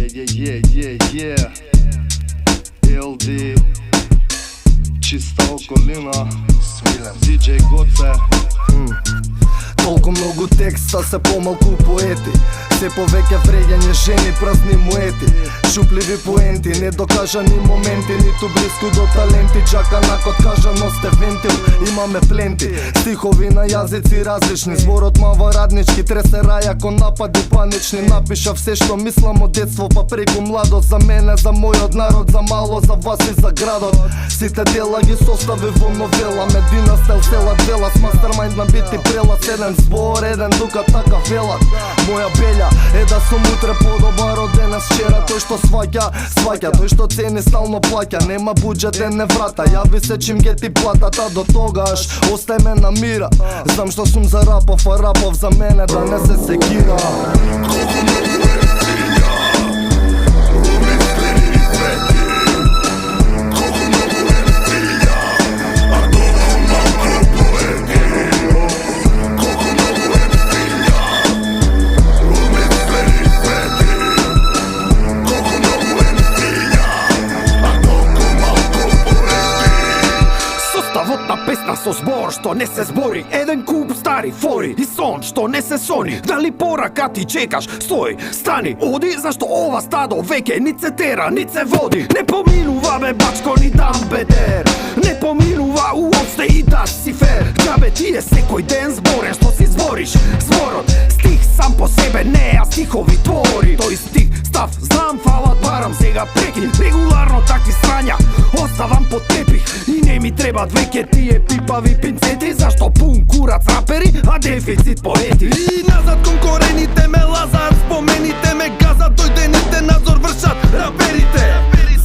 Yeah. LD, чиста околина, DJ Goce. Толку многу текста, се помалку поети. Се повеќе вреѓање жени, празни муети. Шупливи поенти, недокажани моменти, ниту близко до таленти. Чака накот кажа, но сте вентил, имаме пленти. Стихови на јазици различни, зборот мава раднички. Тресе раја кон напади панични. Напиша все што мислам од детство па преку младост. За мене, за мојот народ, за мало, за вас и за градот. Сите дела ги состави во новела. Медина стел села дела, с мастермайнд на бити прела. Седен збор, еден дука така велат. Моја белја е да сум утре подобар од денес вчера. Тој што сваќа, тој што цени стално плаќа. Нема буџет, не врата, јави се чим ге ти платата. До тогаш, остај ме на мира. Знам што сум зарапав, а рапав за мене да не се секира. Песна со збор што не се збори, еден куп стари фори и сон што не се сони. Дали порака ти чекаш, стој, стани, оди, зашто ова стадо веќе ни се тера, ни се води. Не поминува бе бачко ни дамбедер, не поминува уопште и да си фер. Џабе ти е секој ден зборен што си збориш. Зборот, стих сам по себе не, а стихови твори. Тој стих, став, знам, фалат, барам, сега прекин. Регуларно такви срања оставам под тепих и не ми требат веќе тие пипави пинцети. Зашто пун курац рапери, а дефицит поети. И назад кон корените ме лазат, спомените ме газат, дојдените надзор вршат раперите.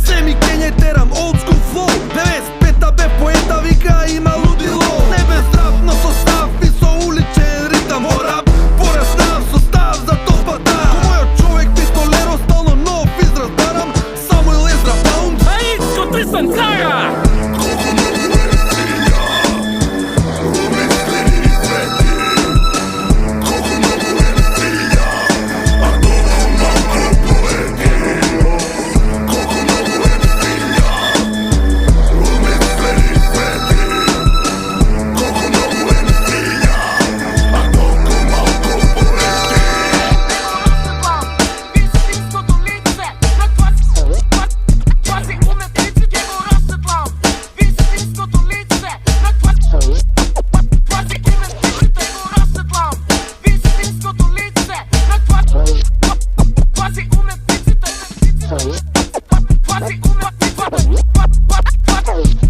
Се ми кење терам, old school flow, 95-та бе поета, вика има лудило. Не бе здрав, но со став и со уличен ритам. Во рап пораснав со став, за то спадам. Ко мојот човек пистолеро, стално нов израз барам. Самуил Езра Баунд. А ицко ти сам цара! Quasi